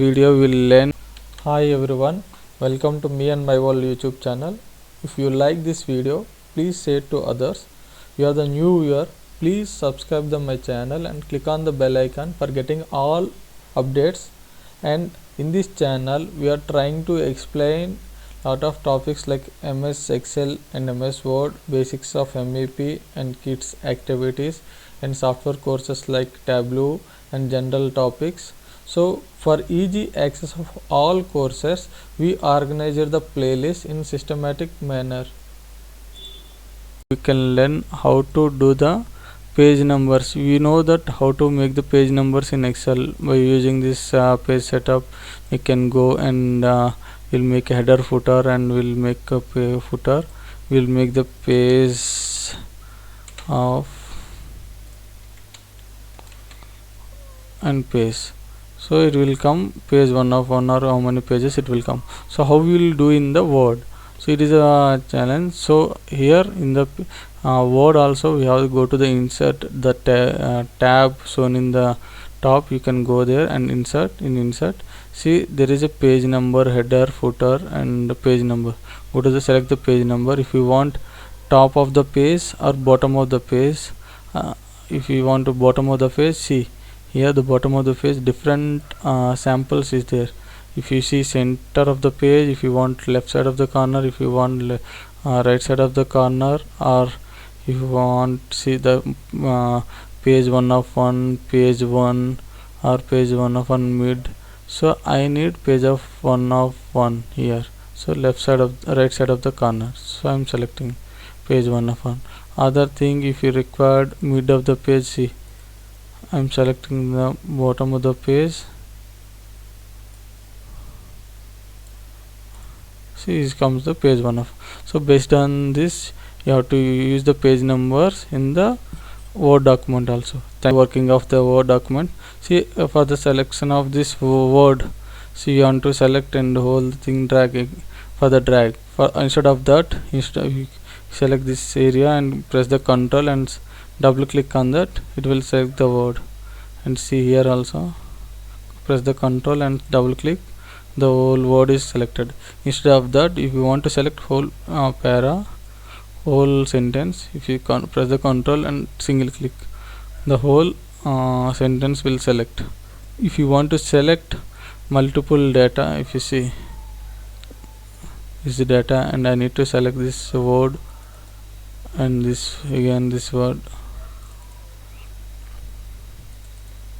Video will learn. Hi everyone, welcome to me and my whole YouTube channel. If you like this video, please share to others. If you are the new viewer, please subscribe to my channel and click on the bell icon for getting all updates. And in this channel we are trying to explain lot of topics like MS Excel and MS Word, basics of MEP and kids activities, and software courses like Tableau and general topics. So for easy access of all courses, we organized the playlist in systematic manner. We can learn how to do the page numbers. We know that how to make the page numbers in Excel by using this page setup. We can go and we'll make a header footer and we'll make a footer. We'll make the page of and page. So it will come page 1 of 1 or how many pages it will come. So how we will do in the Word. So it is a challenge. So here in the Word also we have to go to the insert the tab shown in the top. You can go there and insert. In insert, see there is a page number, header, footer and page number. Go to the select the page number. If you want top of the page or bottom of the page, if you want to bottom of the page, see here the bottom of the page different samples is there. If you see center of the page, if you want left side of the corner, if you want right side of the corner, or if you want see the page 1 of 1, page 1 or page 1 of 1 mid. So I need page of 1 of 1 here. So left side of right side of the corner. So I'm selecting page 1 of 1. Other thing, if you required mid of the page, see I'm selecting the bottom of the page. See, this comes the page 1 of. So based on this, you have to use the page numbers in the Word document also. Working of the Word document. See for the selection of this word, see you want to select and whole thing dragging for the drag. For instead of that, instead you select this area and press the Ctrl and double click on that. It will select the word. And see here also press the Ctrl and double click, the whole word is selected. Instead of that, if you want to select whole para, whole sentence, if you press the Ctrl and single click, the whole sentence will select. If you want to select multiple data, if you see this is data and I need to select this word and this again this word.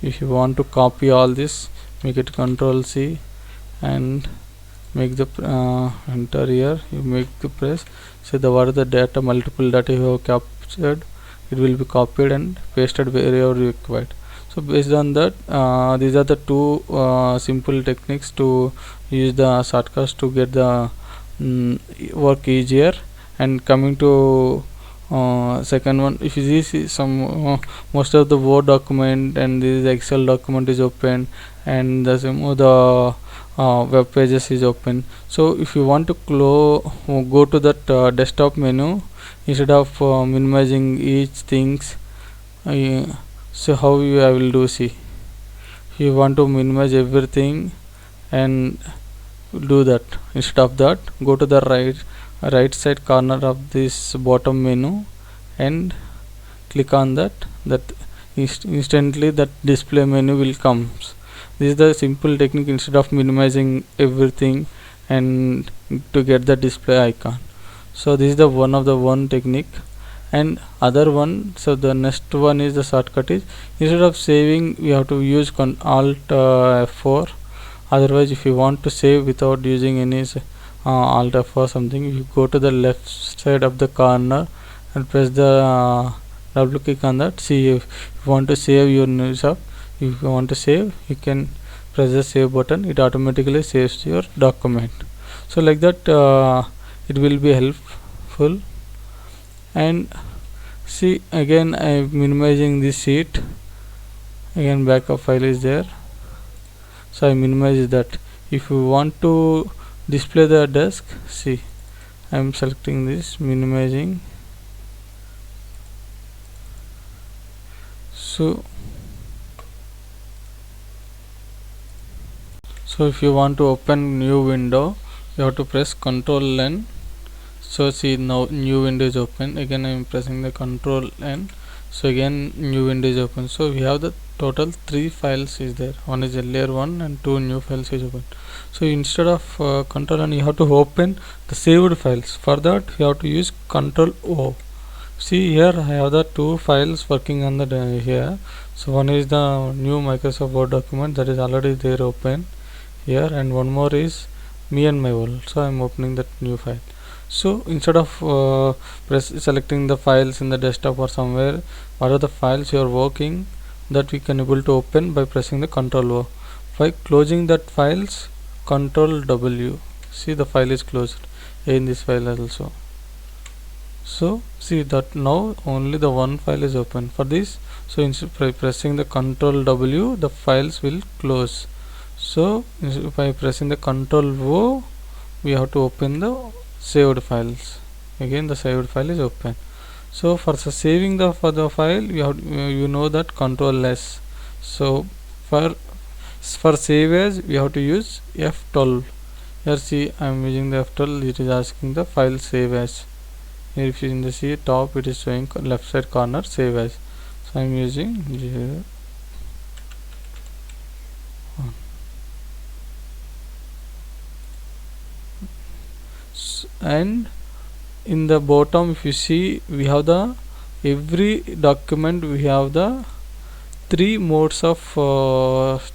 If you want to copy all this, make it Ctrl C and make the enter here. You make the press. So the what are the data, multiple data you have captured, it will be copied and pasted wherever required. So based on that, these are the two simple techniques to use the shortcuts to get the work easier. And coming to second one, if you see some most of the Word document and this Excel document is open and the some of the web pages is open. So if you want to go to that desktop menu, instead of minimizing each things, so how I will do, see if you want to minimize everything and do that, instead of that go to the right side corner of this bottom menu and click on that instantly that display menu will come. This is the simple technique instead of minimizing everything and to get the display icon. So this is the one technique. And other one, so the next one is the shortcut is instead of saving we have to use Alt F4. Otherwise if you want to save without using any Alt F or something, you go to the left side of the corner and press the double click on that. See if you want to save your news up, if you want to save, you can press the save button. It automatically saves your document. So like that it will be helpful. And see again I am minimizing this sheet. Again backup file is there, so I minimize that. If you want to display the desk, see I am selecting this, minimizing. So So if you want to open new window, you have to press Ctrl N. So see, now new window is open. Again I am pressing the Ctrl N. So again new window is open. So we have the total 3 files is there. One is earlier one and 2 new files is open. So instead of Ctrl N, you have to open the saved files. For that you have to use Ctrl O. See here I have the 2 files working on the here. So one is the new Microsoft Word document that is already there open here, and one more is me and my world. So I am opening that new file. So instead of selecting the files in the desktop or somewhere, what are the files you are working, that we can able to open by pressing the Ctrl O. By closing that files, Ctrl W. See, the file is closed in this file also. So see that now only the one file is open for this. So instead by pressing the Ctrl W, the files will close. So by pressing the Ctrl O, we have to open the saved files. Again the saved file is open. So for saving the file, you have you know that Ctrl S. So for save as, we have to use F12. Here see I am using the F12. It is asking the file save as. Here if you in the see top, it is showing left side corner save as. So I am using 0. And in the bottom, if you see, we have the every document, we have the 3 modes of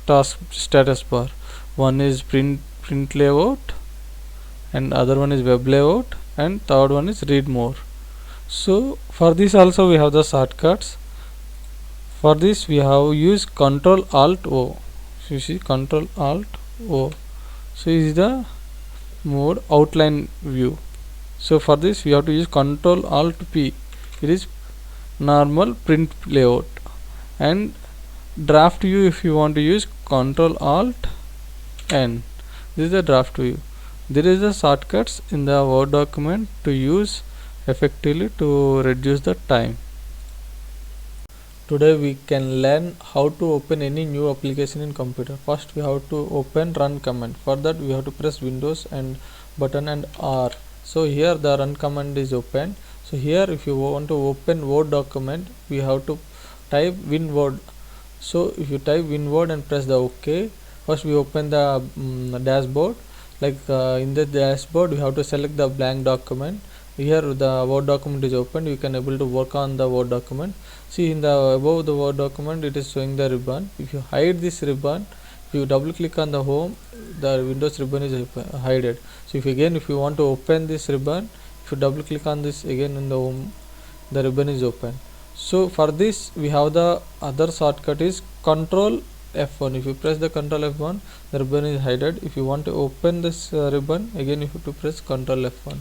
task status bar. One is print layout, and other one is web layout, and third one is read more. So for this also we have the shortcuts. For this we have used Ctrl Alt O. So you see Ctrl Alt O. So this is the mode outline view. So for this we have to use Ctrl Alt P. It is normal print layout. And draft view, if you want to use Ctrl Alt N. This is the draft view. There is a shortcuts in the Word document to use effectively to reduce the time. Today we can learn how to open any new application in computer. First we have to open run command. For that we have to press Windows and button and R. So here the run command is open. So here if you want to open Word document, we have to type WinWord. So if you type WinWord and press the OK, first we open the dashboard. Like in the dashboard we have to select the blank document. Here the Word document is open. You can able to work on the Word document. See in the above the Word document, it is showing the ribbon. If you hide this ribbon, if you double click on the home, the Windows ribbon is hidden. So if you want to open this ribbon, if you double click on this again in the home, the ribbon is open. So for this we have the other shortcut is Control F1. If you press the Control F1, the ribbon is hidden. If you want to open this ribbon, again you have to press Control F1.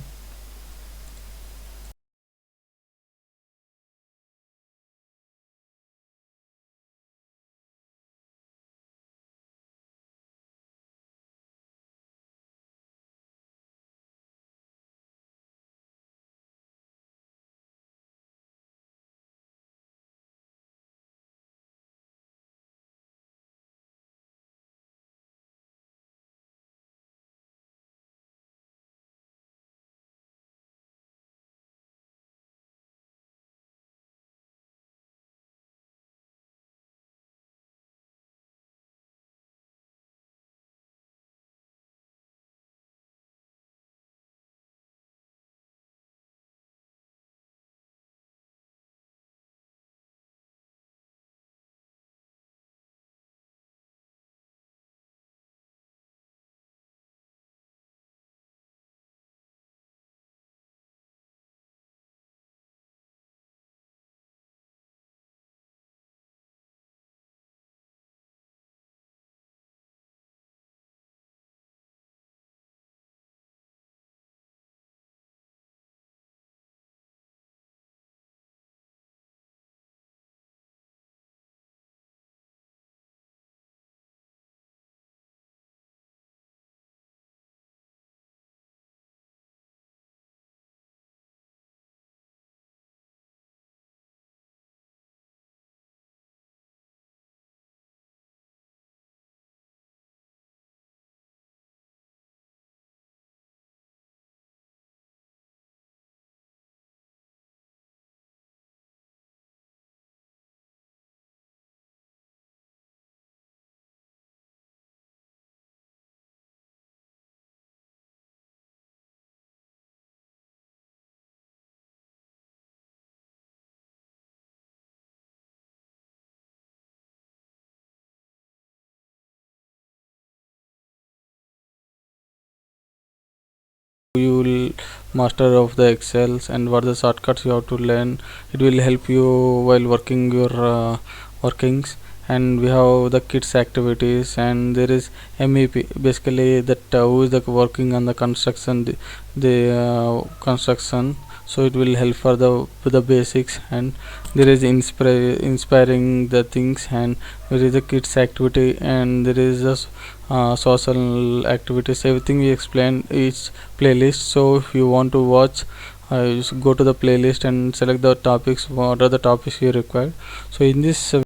you will master of the excels and what the shortcuts you have to learn. It will help you while working your workings. And we have the kids activities, and there is MEP, basically that who is the working on the construction, the construction. So it will help for the basics. And there is inspiring the things, and there is a kids activity, and there is a social activities. Everything we explain each playlist. So if you want to watch, just go to the playlist and select the topics, what are the topics you require. So in this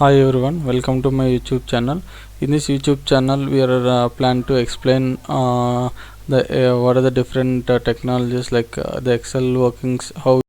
Hi everyone, welcome to my YouTube channel. In this YouTube channel, we are plan to explain the what are the different technologies, like the Excel workings, how